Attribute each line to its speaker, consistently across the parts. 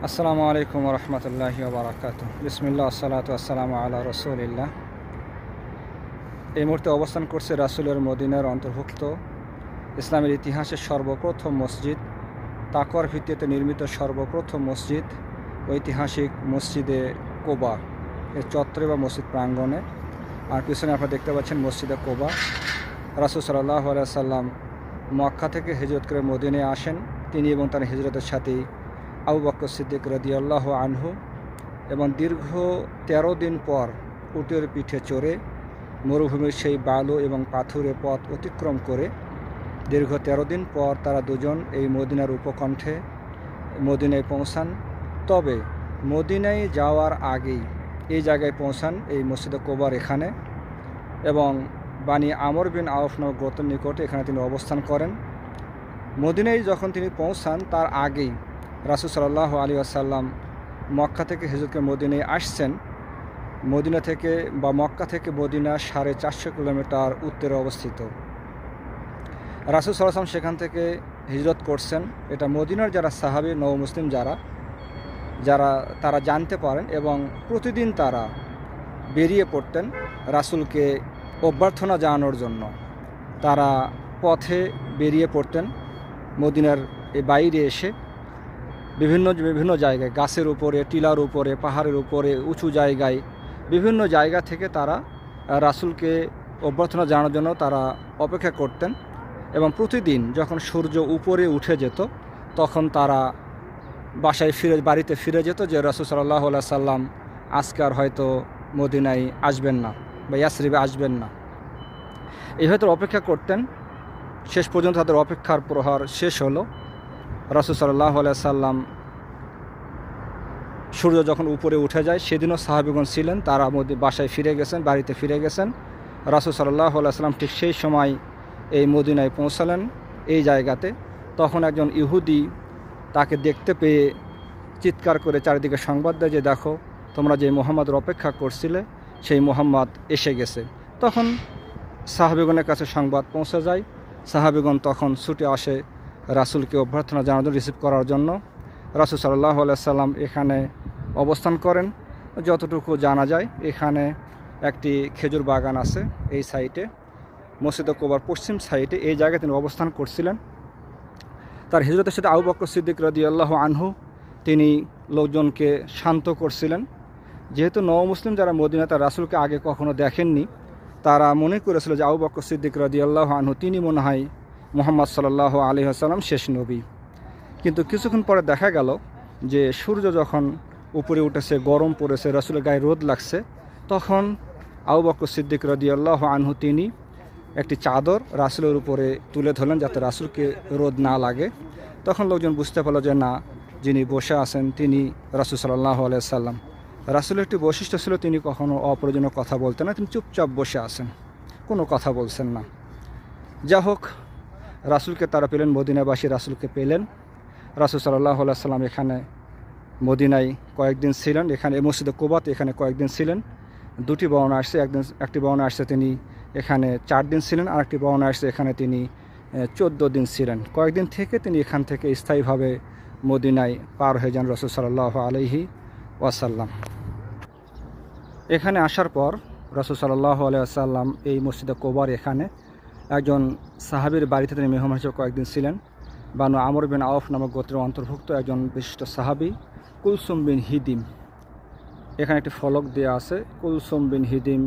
Speaker 1: আসসালামু আলাইকুম রহমতুল্লাহি বারাকাতুহু। বিসমিল্লাহ আসসালাতু আসসালামু আলা রাসূলিল্লাহ। এই মুহূর্তে অবস্থান করছে রাসূলের মদিনার অন্তর্ভুক্ত ইসলামের ইতিহাসের সর্বপ্রথম মসজিদ, তাকওয়ার ভিত্তিতে নির্মিত সর্বপ্রথম মসজিদ, ঐতিহাসিক মসজিদে কোবা এর চত্বরে বা মসজিদ প্রাঙ্গণে। আর পিছনে আপনারা দেখতে পাচ্ছেন মসজিদে কোবা। রাসূল সাল্লাল্লাহু আলাইহি সাল্লাম মক্কা থেকে হিজরত করে মদিনায় আসেন। তিনি এবং তার হিজরতের সাথী আবু বকর সিদ্দিক রাদিয়াল্লাহু আনহু, এবং দীর্ঘ 13 দিন পর উটের পিঠে চড়ে মরুভূমির সেই বালু এবং পাথুরে পথ অতিক্রম করে দীর্ঘ 13 দিন পর তারা দুজন এই মদিনার উপকণ্ঠে মদিনায় পৌঁছান। তবে মদিনায় যাওয়ার আগেই এই জায়গায় পৌঁছান, এই মসজিদে কোবার এখানে, এবং বানি আমর বিন আওফ নামক গোত্রের নিকটে এখানে তিনি অবস্থান করেন। মদিনায় যখন তিনি পৌঁছান তার আগেই রাসূল সাল্লাল্লাহু আলাইহি ওয়াসাল্লাম মক্কা থেকে হিজরত করে মদিনায় আসছেন। মদিনা থেকে বা মক্কা থেকে মদিনা 450 কিলোমিটার উত্তরে অবস্থিত। রাসূল সাল্লাল্লাহু আলাইহি ওয়াসাল্লাম সেখান থেকে হিজরত করছেন। এটা মদিনার যারা সাহাবী নও মুসলিম যারা তারা জানতে পারেন, এবং প্রতিদিন তারা বেরিয়ে পড়তেন রাসূলকে অভ্যর্থনা জানানোর জন্য। তারা পথে বেরিয়ে পড়তেন মদিনার এই বাইরে এসে বিভিন্ন জায়গায়, গাছের উপরে, টিলার উপরে, পাহাড়ের উপরে, উঁচু জায়গায়, বিভিন্ন জায়গা থেকে তারা রাসূলকে অভ্যর্থনা জানানোর জন্য তারা অপেক্ষা করতেন। এবং প্রতিদিন যখন সূর্য উপরে উঠে যেত তখন তারা বাড়িতে ফিরে যেত যে রাসূল সাল্লাল্লাহু আলাইহি সাল্লাম আজকে আর হয়তো মদিনায় আসবেন না বা ইয়াসরিবে আসবেন না। এইভাবে অপেক্ষা করতেন। শেষ পর্যন্ত তাদের অপেক্ষার প্রহর শেষ হলো। রাসূল সাল্লাল্লাহু আলাইহি সাল্লাম সূর্য যখন উপরে উঠে যায়, সেদিনও সাহাবীগণ ছিলেন, তারা বাসায় ফিরে গেছেন, বাড়িতে ফিরে গেছেন। রাসূল সাল্লাল্লাহু আলাইহি সাল্লাম ঠিক সেই সময় এই মদিনায় পৌঁছালেন এই জায়গাতে। তখন একজন ইহুদি তাকে দেখতে পেয়ে চিৎকার করে চারিদিকে সংবাদ দেয় যে দেখো, তোমরা যে মুহাম্মাদের অপেক্ষা করছিলে সেই মুহাম্মদ এসে গেছে। তখন সাহাবীগণের কাছে সংবাদ পৌঁছে যায়। সাহাবীগণ তখন ছুটে আসে রাসূলকে অভ্যর্থনা জানানোর জন্য, রিসিভ করার জন্য। রাসূল সাল্লাল্লাহু আলাইহি সাল্লাম এখানে অবস্থান করেন। যতটুকু জানা যায় এখানে একটি খেজুর বাগান আছে এই সাইটে, মসজিদে কোবার পশ্চিম সাইডে। এই জায়গায় তিনি অবস্থান করছিলেন। তার হিজরতের সাথে আবু বকর সিদ্দিক রাদিয়াল্লাহু আনহু তিনি লোকজনকে শান্ত করছিলেন। যেহেতু নও মুসলিম যারা মদিনা তার রাসূলকে আগে কখনো দেখেননি, তারা মনে করেছিল যে আবু বকর সিদ্দিক রাদিয়াল্লাহু আনহু তিনি মনে হয় মুহাম্মদ সাল্লাল্লাহু আলাইহি ওয়াসাল্লাম শেষ নবী। কিন্তু কিছুক্ষণ পরে দেখা গেল যে সূর্য যখন উপরে উঠেছে, গরম পড়েছে, রাসূলের গায়ে রোদ লাগছে, তখন আবু বকর সিদ্দিক রাদিয়াল্লাহু আনহু তিনি একটি চাদর রাসূলের উপরে তুলে ধরলেন যাতে রাসূলকে রোদ না লাগে। তখন লোকজন বুঝতে পারল যে না, যিনি বসে আছেন তিনি রাসূল সাল্লাল্লাহু আলাইহি সাল্লাম। রাসূলের একটি বৈশিষ্ট্য ছিল তিনি কখনো অপ্রয়োজনীয় কথা বলতেন না, তিনি চুপচাপ বসে আছেন, কোনো কথা বলছেন না। যা হোক, রাসূলকে তারা পেলেন, মদিনাবাসী রাসূলকে পেলেন। রাসূল সাল্লাল্লাহু আলাইহি সাল্লাম এখানে মদিনায় কয়েকদিন ছিলেন, এখানে মসজিদে কোবাতে এখানে কয়েকদিন ছিলেন। দুটি বর্ণনা আসছে, একটি বর্ণনা আসছে তিনি এখানে 4 দিন ছিলেন, আর একটি বর্ণনা আসছে এখানে তিনি 14 দিন ছিলেন। কয়েকদিন থেকে তিনি এখান থেকে স্থায়ীভাবে মদিনায় পার হয়ে যান রাসূল সাল্লাল্লাহু আলাইহি ওয়াসাল্লাম। এখানে আসার পর রাসূল সাল্লাল্লাহু আলাইহি ওয়াসাল্লাম এই মসজিদে কোবার এখানে একজন সাহাবীর বাড়িতে তিনি মেহমান হিসেবে কয়েকদিন ছিলেন। বানু আমর বিন আওফ নামক গোত্রের অন্তর্ভুক্ত একজন বিশিষ্ট সাহাবী কুলসুম বিন হিদিম। এখানে একটি ফলক দেওয়া আছে, কুলসুম বিন হিদিম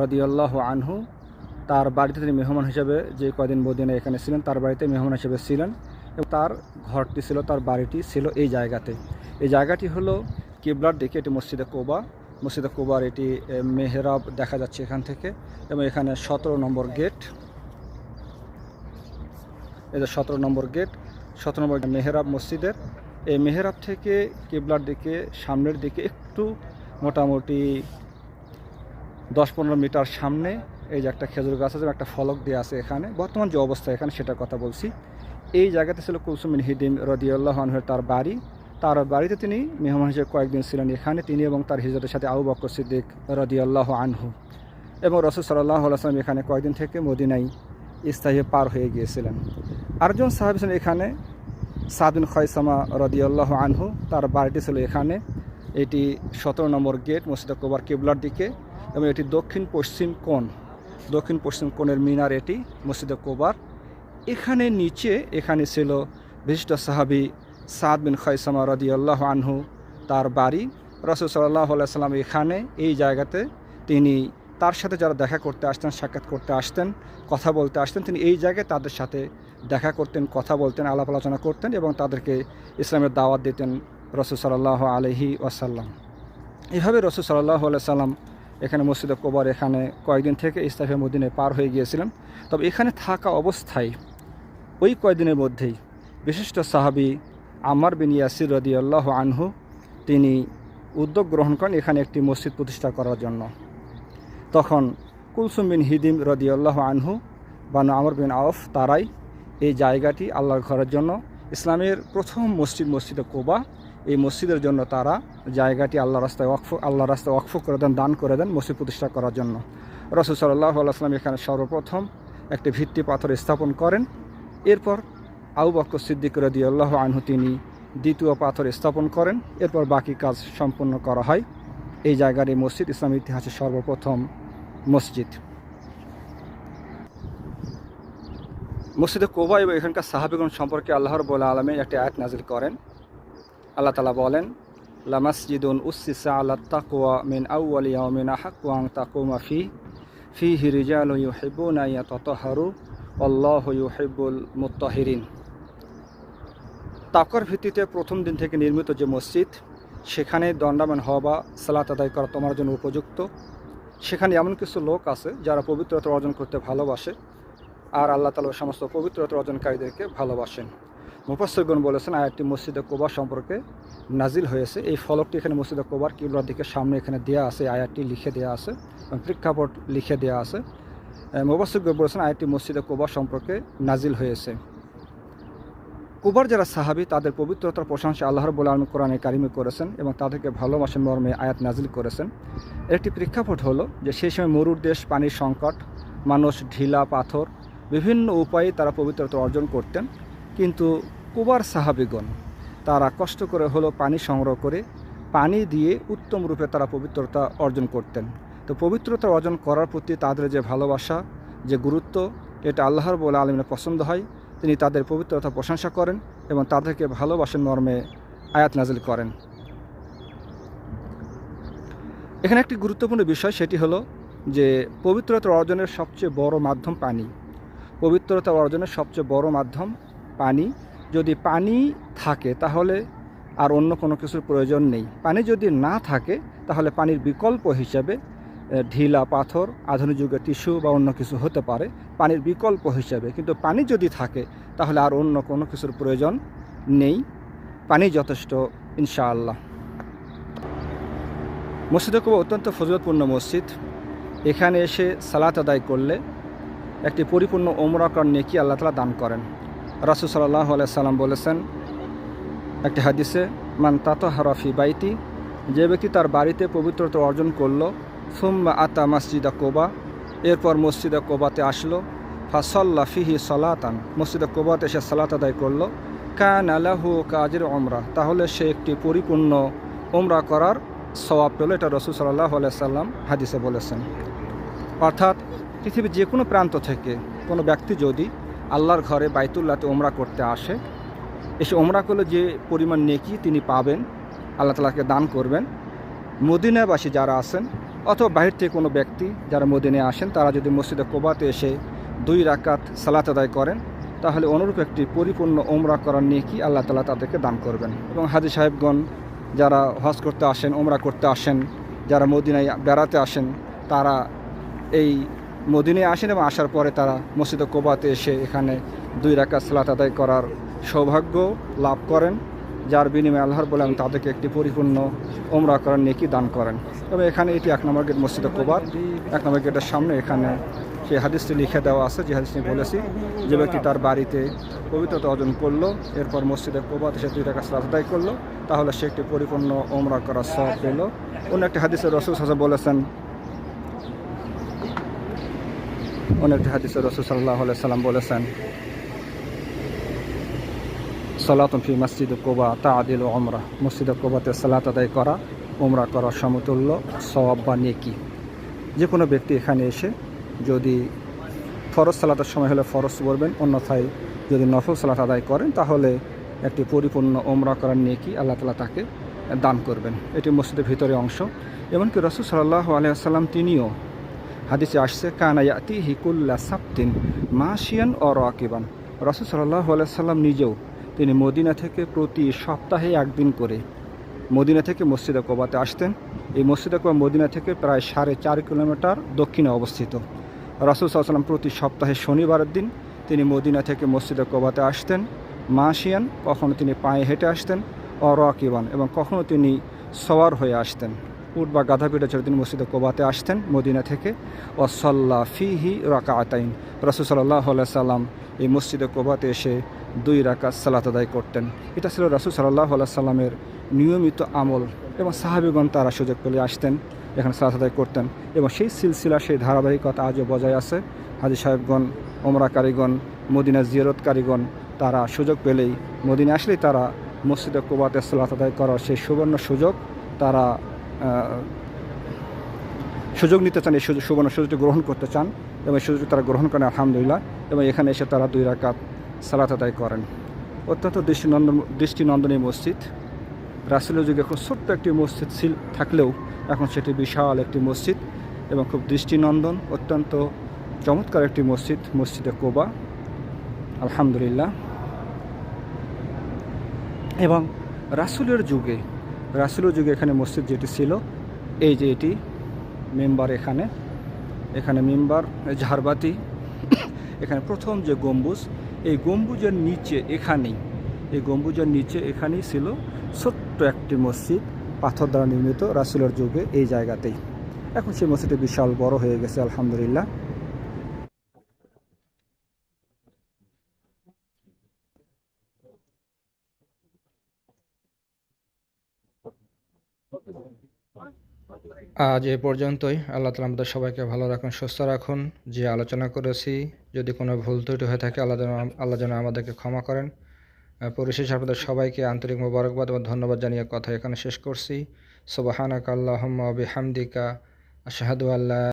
Speaker 1: রাদিয়াল্লাহু আনহু। তার বাড়িতে তিনি মেহমান হিসেবে যে কয়দিন মদিনায় এখানে ছিলেন তার বাড়িতে মেহমান হিসেবে ছিলেন, এবং তার ঘরটি ছিল, তার বাড়িটি ছিল এই জায়গাতে। এই জায়গাটি হলো কিবলার দিকে, এটি মসজিদে কোবা। মসজিদে কোবার এটি মেহরাব দেখা যাচ্ছে এখান থেকে, এবং এখানে 17 নম্বর গেট। এই যে 17 নম্বর গেট, 17 নম্বর মেহরাব মসজিদের। এই মেহরাব থেকে কিবলার দিকে সামনের দিকে একটু মোটামুটি 10-15 মিটার সামনে এই যে একটা খেজুর গাছ আছে, একটা ফলক দেওয়া আছে এখানে। বর্তমান যে অবস্থা এখানে সেটার কথা বলছি। এই জায়গাতে ছিল কুলসুম বিন হিদিম রাদিয়াল্লাহু আনহুর তার বাড়ি। তার বাড়িতে তিনি মেহমান হিসেবে কয়েকদিন ছিলেন এখানে, তিনি এবং তার হিজরতের সাথে আবু বকর সিদ্দিক রাদিয়াল্লাহু আনহু। এবং রাসূল সাল্লাল্লাহু আলাইহি ওয়াসাল্লাম এখানে কয়েকদিন থেকে মদিনায় স্থায়ী পার হয়ে গিয়েছিলেন। আরেকজন সাহাবী ছিলেন এখানে সাদ বিন খয়সামা রাদিয়াল্লাহু আনহু, তার বাড়িটি ছিল এখানে। এটি 17 নম্বর গেট মসজিদে কুবার কিবলার দিকে, এবং এটি দক্ষিণ পশ্চিম কোণের মিনার এটি মসজিদে কুবার। এখানে নিচে এখানে ছিল বিশিষ্ট সাহাবী সাদ বিন খয়সামা রাদিয়াল্লাহু আনহু, তার বাড়ি। রাসূল সাল্লাল্লাহু আলাইহি সাল্লাম এখানে এই জায়গাতে তিনি তার সাথে যারা দেখা করতে আসতেন, সাক্ষাৎ করতে আসতেন, কথা বলতে আসতেন, তিনি এই জায়গায় তাদের সাথে দেখা করতেন, কথা বলতেন, আলাপ আলোচনা করতেন এবং তাদেরকে ইসলামের দাওয়াত দিতেন রাসূল সাল্লাল্লাহু আলাইহি ওয়াসাল্লাম। এভাবে রাসূল সাল্লাল্লাহু আলাইহি সাল্লাম এখানে মসজিদে কুবার এখানে কয়েকদিন থেকে ইস্তাফে মদিনায় পার হয়ে গিয়েছিলেন। তবে এখানে থাকা অবস্থায় ওই কয়েকদিনের মধ্যেই বিশিষ্ট সাহাবী আম্মার বিন ইয়াসির রাদিয়াল্লাহু আনহু তিনি উদ্যোগ গ্রহণ করেন এখানে একটি মসজিদ প্রতিষ্ঠা করার জন্য। তখন কুলসুম বিন হিদিম রাদিয়াল্লাহু আনহু, বানু আমর বিন আওফ, তারাই এই জায়গাটি আল্লাহর ঘরের জন্য, ইসলামের প্রথম মসজিদে কুবা, এই মসজিদের জন্য তারা জায়গাটি আল্লাহর রাস্তায় ওয়াকফ করে দেন, দান করে দেন মসজিদ প্রতিষ্ঠা করার জন্য। রাসূল সাল্লাল্লাহু আলাইহি ওয়াসাল্লাম এখানে সর্বপ্রথম একটি ভিত্তি পাথর স্থাপন করেন। এরপর আবু বকর সিদ্দিক রাদিয়াল্লাহু আনহু তিনি দ্বিতীয় পাথর স্থাপন করেন। এরপর বাকি কাজ সম্পন্ন করা হয়। এই জায়গার এই মসজিদ ইসলামের ইতিহাসের সর্বপ্রথম মসজিদ। মসজিদে কুবা এবং এখানকার সাহাবীগণ সম্পর্কে আল্লাহ রাব্বুল আলামিন একটি আয়াত নাজিল করেন। আল্লাহ তাআলা বলেন, লামাসজিদুন উসসিসা আলাত তাকওয়া মিন আউওয়ালি ইয়াউমিন আহাক্কু আন তাকুমা ফীহি রিজালুন ইউহিব্বুনা আন ইয়াতাতাহহারু আল্লাহু ইউহিব্বুল মুত্তাহিরিন। তাকওয়ার ভিত্তিতে প্রথম দিন থেকে নির্মিত যে মসজিদ, সেখানে দণ্ডায়মান হওয়া বা সালাত আদায় করা তোমার জন্য উপযুক্ত। সেখানে এমন কিছু লোক আছে যারা পবিত্রতা অর্জন করতে ভালোবাসে, আর আল্লাহ তাআলা সমস্ত পবিত্রতা অর্জনকারীদেরকে ভালোবাসেন। মুফাসসিরগণ বলেছেন আয়াতটি মসজিদে কুবা সম্পর্কে নাজিল হয়েছে। এই ফলকটি এখানে মসজিদে কুবার কিবলার দিকে সামনে এখানে দেওয়া আছে, আয়াতটি লিখে দেওয়া আছে, প্রেক্ষাপট লিখে দেওয়া আছে। মুফাসসিরগণ বলেছেন আয়াতটি মসজিদে কুবা সম্পর্কে নাজিল হয়েছে। কুবার যারা সাহাবী, তাদের পবিত্রতার প্রশংসা আল্লাহ রাব্বুল আলামিন কোরআনে কারিমে করেছেন এবং তাদেরকে ভালোবাসেন মর্মে আয়াত নাজিল করেছেন। একটি প্রেক্ষাপট হলো যে সেই সময় মরুর দেশ, পানির সংকট, মানুষ ঢিলা পাথর বিভিন্ন উপায়ে তারা পবিত্রতা অর্জন করতেন। কিন্তু কুবার সাহাবীগণ তারা কষ্ট করে হলো পানি সংগ্রহ করে পানি দিয়ে উত্তম রূপে তারা পবিত্রতা অর্জন করতেন। তো পবিত্রতা অর্জন করার প্রতি তাদের যে ভালোবাসা, যে গুরুত্ব, এটা আল্লাহ রাব্বুল আলামিনের পছন্দ হয়। তিনি তাদের পবিত্রতা প্রশংসা করেন এবং তাদেরকে ভালোবাসেন মর্মে আয়াত নাজিল করেন। এখানে একটি গুরুত্বপূর্ণ বিষয়, সেটি হলো যে পবিত্রতা অর্জনের সবচেয়ে বড় মাধ্যম পানি। পবিত্রতা অর্জনের সবচেয়ে বড় মাধ্যম পানি। যদি পানি থাকে তাহলে আর অন্য কোনো কিছুর প্রয়োজন নেই। পানি যদি না থাকে তাহলে পানির বিকল্প হিসেবে ঢিলা পাথর, আধুনিক যুগের টিস্যু বা অন্য কিছু হতে পারে পানির বিকল্প হিসেবে। কিন্তু পানি যদি থাকে তাহলে আর অন্য কোনো কিছুর প্রয়োজন নেই, পানি যথেষ্ট ইনশাআল্লাহ। মসজিদে কুবা অত্যন্ত ফজিলতপূর্ণ মসজিদ। এখানে এসে সালাত আদায় করলে একটি পরিপূর্ণ ওমরা করার নেকি আল্লাহ তাআলা দান করেন। রাসূল সাল্লাল্লাহু আলাইহি সাল্লাম বলেছেন একটি হাদিসে, মান তাতাহহারা ফি বাইতি, যে ব্যক্তি তার বাড়িতে পবিত্রতা অর্জন করলো, সুম্মা আতা মসজিদে কুবা, এরপর মসজিদে কুবাতে আসলো, ফাসাল্লা ফিহি সালাতান, মসজিদে কুবাতে এসে সালাত আদায় করলো, কানা লাহু কাজির উমরা, তাহলে সে একটি পরিপূর্ণ উমরা করার সওয়াব পেল। এটা রাসূল সাল্লাল্লাহু আলাইহি সাল্লাম হাদিসে বলেছেন। অর্থাৎ পৃথিবীর যে কোনো প্রান্ত থেকে কোনো ব্যক্তি যদি আল্লাহর ঘরে বাইতুল্লাহতে উমরা করতে আসে, এসে উমরা করলে যে পরিমাণ নেকি তিনি পাবেন, আল্লাহ তাআলাকে দান করবেন। মদিনাবাসী যারা আছেন অথবা বাহির থেকে কোনো ব্যক্তি যারা মদিনায় আসেন, তারা যদি মসজিদে কুবাতে এসে 2 রাকাত সালাত আদায় করেন, তাহলে অনুরূপ একটি পরিপূর্ণ উমরা করার নেকি আল্লাহ তাআলা তাদেরকে দান করবেন। এবং হাজী সাহেবগণ যারা হজ করতে আসেন, উমরা করতে আসেন, যারা মদিনায় বেড়াতে আসেন, তারা এই মদিনায় আসেন এবং আসার পরে তারা মসজিদে কুবাতে এসে এখানে 2 রাকাত সালাত আদায় করার সৌভাগ্য লাভ করেন, যার বিনিময়ে আল্লাহ রাব্বুল আলামিন তাদেরকে একটি পরিপূর্ণ উমরা করার নেকি দান করেন। তবে এখানে এটি 1 নম্বর গেট মসজিদে কুবার, 1 নম্বর গেটের সামনে এখানে সেই হাদিসটি লিখে দেওয়া আছে, যে হাদিসটি বলেছি, যে ব্যক্তি তার বাড়িতে পবিত্রতা অর্জন করলো, এরপর মসজিদে কুবাতে সে 2 রাকাত সালাত আদায় করলো, তাহলে সে একটি পরিপূর্ণ উমরা করার সওয়াব পেল। অন্য একটি হাদিসে রাসূল বলেছেন, রাসূল সাল্লাল্লাহু আলাইহি সাল্লাম বলেছেন, সালাতুন ফি মসজিদ কুবা তাআদিলু উমরা, মসজিদে কুবাতে সালাত আদায় করা উমরা করার সমতুল্য সওয়াব বা নেকি। যে কোনো ব্যক্তি এখানে এসে যদি ফরজ সালাতের সময় হলে ফরজ পড়বেন, অন্যথায় যদি নফল সালাত আদায় করেন তাহলে একটি পরিপূর্ণ উমরা করার নেকি আল্লাহ তাআলা তাকে দান করবেন। এটি মসজিদের ভিতরে অংশ। এমনকি রাসূল সাল্লাল্লাহু আলাইহি ওয়াসাল্লাম তিনিও হাদিসে আসছে কানা ইয়াতিহি কুল্লা সাবতিন মাশিয়ান ও রাকিবান, রাসূল সাল্লাল্লাহু আলাইহি ওয়াসাল্লাম নিজেও তিনি মদিনা থেকে প্রতি সপ্তাহে একদিন করে মদিনা থেকে মসজিদে কুবাতে আসতেন। এই মসজিদে কুবা মদিনা থেকে প্রায় 4.5 কিলোমিটার দক্ষিণে অবস্থিত। রাসূল সাল্লাল্লাহু আলাইহি ওয়াসাল্লাম প্রতি সপ্তাহে শনিবারের দিন তিনি মদিনা থেকে মসজিদে কুবাতে আসতেন মাশিয়ান, কখনো তিনি পায়ে হেঁটে আসতেন, ও রাকিবান এবং কখনো তিনি সওয়ার হয়ে আসতেন, উট বা গাধা পিঠে চড়ে তিনি মসজিদে কুবাতে আসতেন মদিনা থেকে। ও সাল্লা ফিহি রাকাতাইন, রাসূল সাল্লাল্লাহু আলাইহি ওয়াসাল্লাম এই মসজিদে কুবাতে এসে 2 রাকাত সালাত আদায় করতেন। এটা ছিল রাসূল সাল্লাল্লাহু আলাইহি ওয়াসাল্লামের নিয়মিত আমল এবং সাহাবীগণ তারা সুযোগ পেলে আসতেন, এখানে সালাত আদায় করতেন এবং সেই সিলসিলা, সেই ধারাবাহিকতা আজও বজায় আছে। হাজী সাহেবগণ, ওমরাকারীগণ, মদিনা জিয়ারতকারীগণ তারা সুযোগ পেলেই, মদিনা আসলেই তারা মসজিদে কুবাতে সালাত আদায় করার সেই সুবর্ণ সুযোগ তারা সুযোগ নিতে চান, এই সুবর্ণ সুযোগটি গ্রহণ করতে চান এবং এই সুযোগটি তারা গ্রহণ করেন আলহামদুলিল্লাহ। এবং এখানে এসে তারা 2 রাকাত সালাত আদায় করেন। অত্যন্ত দৃষ্টিনন্দনী মসজিদ। রাসূলের যুগে এখন ছোট্ট একটি মসজিদ থাকলেও এখন সেটি বিশাল একটি মসজিদ এবং খুব দৃষ্টিনন্দন, অত্যন্ত চমৎকার একটি মসজিদ, মসজিদে কুবা আলহামদুলিল্লাহ। এবং রাসূলের যুগে এখানে মসজিদ যেটি ছিল, এই যে এটি মেম্বার, এখানে মেম্বার, ঝাড়বাতি, এখানে প্রথম যে গম্বুজ, এই গম্বুজের নিচে এখানেই ছিল ছোট্ট একটি মসজিদ, পাথর দ্বারা নির্মিত, রাসূলের যুগে এই জায়গাতেই। এখন সেই মসজিদটি বিশাল বড় হয়ে গেছে আলহামদুলিল্লাহ। আজ এ পর্যন্তই। আল্লাহ তাআলা আমাদের সবাইকে ভালো রাখুন, সুস্থ রাখুন। যে আলোচনা করেছি যদি কোনো ভুল ত্রুটি হয়ে থাকে আল্লাহ যেন আমাদেরকে ক্ষমা করেন। পরিশেষে আপনাদের সবাইকে আন্তরিক মোবারকবাদ এবং ধন্যবাদ জানিয়ে কথা এখানে শেষ করছি। সুবহানাকা আল্লাহুম্মা ওয়া বিহামদিকা আশহাদু আল্লা